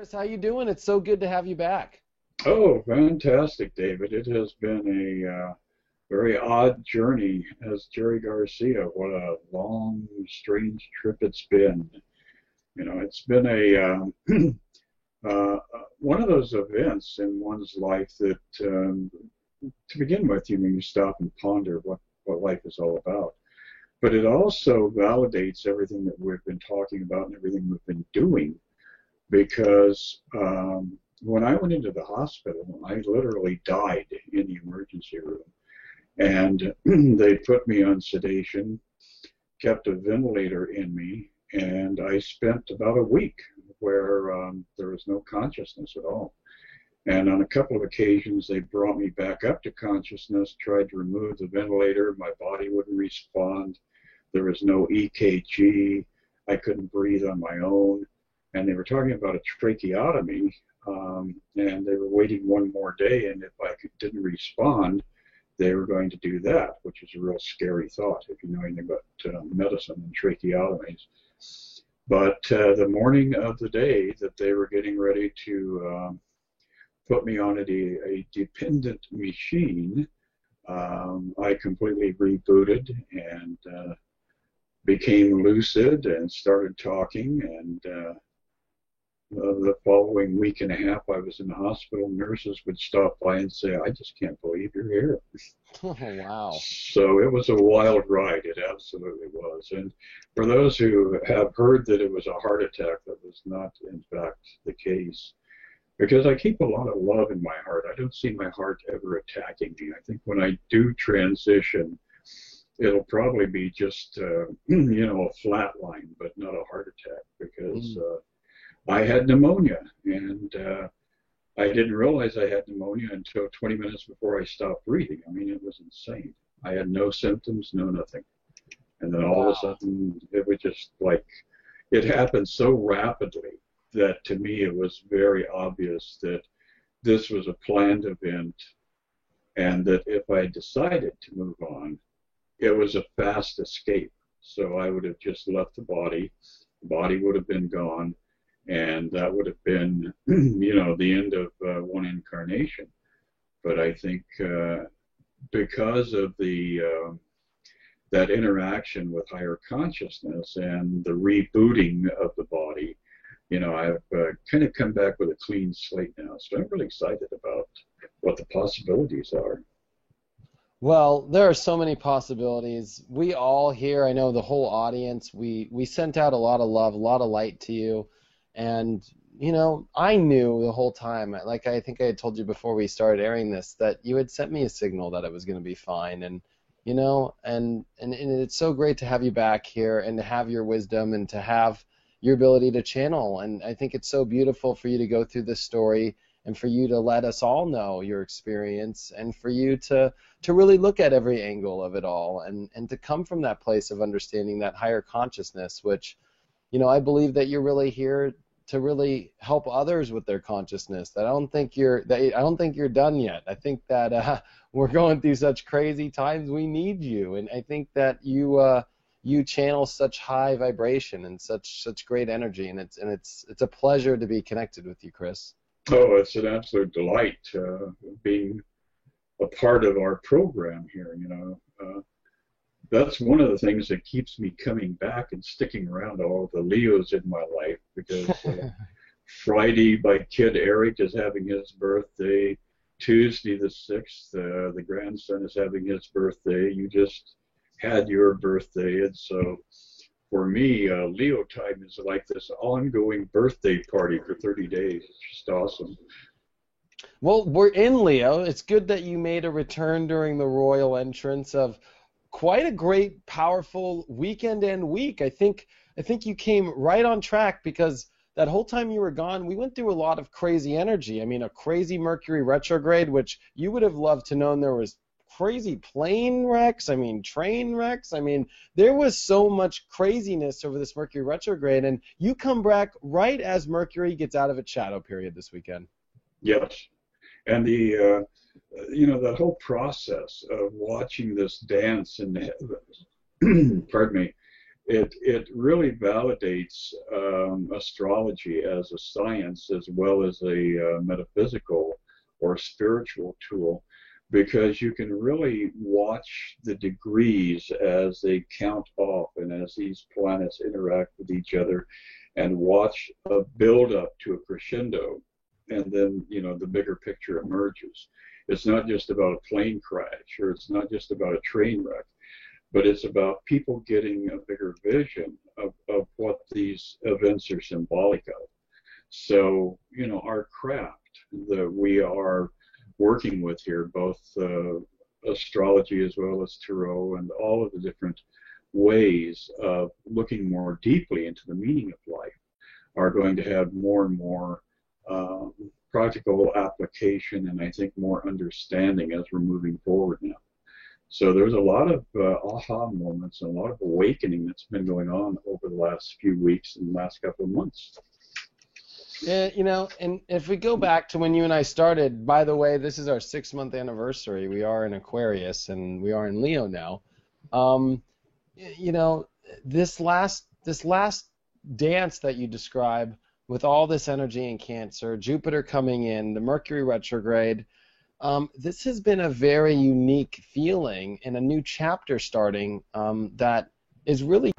Chris, how you doing? It's so good to have you back. Oh, fantastic, David. It has been a very odd journey as Jerry Garcia. What a long, strange trip it's been. It's been one of those events in one's life that, to begin with, you stop and ponder what life is all about. But it also validates everything that we've been talking about and everything we've been doing because when I went into the hospital, I literally died in the emergency room. And they put me on sedation, kept a ventilator in me, and I spent about a week where there was no consciousness at all. And on a couple of occasions, they brought me back up to consciousness, tried to remove the ventilator. My body wouldn't respond. There was no EKG. I couldn't breathe on my own. And they were talking about a tracheotomy, and they were waiting one more day, and if didn't respond, they were going to do that, which is a real scary thought if you know anything about medicine and tracheotomies. But the morning of the day that they were getting ready to put me on a dependent machine, I completely rebooted and became lucid and started talking, and the following week and a half I was in the hospital. Nurses would stop by and say, "I just can't believe you're here." Oh, wow. So it was a wild ride. It absolutely was. And for those who have heard that it was a heart attack, that was not, in fact, the case. Because I keep a lot of love in my heart. I don't see my heart ever attacking me. I think when I do transition, it'll probably be just, a flat line, but not a heart attack, because I had pneumonia, and I didn't realize I had pneumonia until 20 minutes before I stopped breathing. I mean, it was insane. I had no symptoms, no nothing. And then all of a sudden, it was just like, it happened so rapidly that to me it was very obvious that this was a planned event, and that if I decided to move on, it was a fast escape. So I would have just left the body would have been gone, and that would have been, the end of one incarnation. But I think because of that interaction with higher consciousness and the rebooting of the body, I've kind of come back with a clean slate now. So I'm really excited about what the possibilities are. Well, there are so many possibilities. We all here, I know the whole audience, we sent out a lot of love, a lot of light to you. And, I knew the whole time, like I think I had told you before we started airing this, that you had sent me a signal that it was going to be fine. And, and it's so great to have you back here and to have your wisdom and to have your ability to channel. And I think it's so beautiful for you to go through this story and for you to let us all know your experience and for you to really look at every angle of it all and to come from that place of understanding that higher consciousness, which, I believe that you're really here to really help others with their consciousness. I don't think you're done yet. I think that we're going through such crazy times. We need you, and I think that you channel such high vibration and such great energy, and it's a pleasure to be connected with you, Chris. Oh, it's an absolute delight being a part of our program here. That's one of the things that keeps me coming back and sticking around all the Leos in my life, because Friday, my kid Eric is having his birthday. Tuesday the 6th, the grandson is having his birthday. You just had your birthday, and so for me, Leo time is like this ongoing birthday party for 30 days. It's just awesome. Well, we're in Leo. It's good that you made a return during the royal entrance of quite a great, powerful weekend and week. I think you came right on track, because that whole time you were gone, we went through a lot of crazy energy. I mean, a crazy Mercury retrograde, which you would have loved to know there was crazy plane wrecks, train wrecks. There was so much craziness over this Mercury retrograde, and you come back right as Mercury gets out of its shadow period this weekend. Yes, and that whole process of watching this dance in the heavens, pardon me, it really validates astrology as a science as well as a metaphysical or spiritual tool, because you can really watch the degrees as they count off and as these planets interact with each other, and watch a build up to a crescendo, and then the bigger picture emerges. It's not just about a plane crash, or it's not just about a train wreck, but it's about people getting a bigger vision of what these events are symbolic of. So, our craft that we are working with here, both astrology as well as tarot, and all of the different ways of looking more deeply into the meaning of life, are going to have more and more practical application, and I think more understanding as we're moving forward now. So there's a lot of aha moments and a lot of awakening that's been going on over the last few weeks and the last couple of months. Yeah, and if we go back to when you and I started, by the way, this is our 6-month anniversary. We are in Aquarius and we are in Leo now. This last dance that you describe, with all this energy in Cancer, Jupiter coming in, the Mercury retrograde, this has been a very unique feeling and a new chapter starting that is really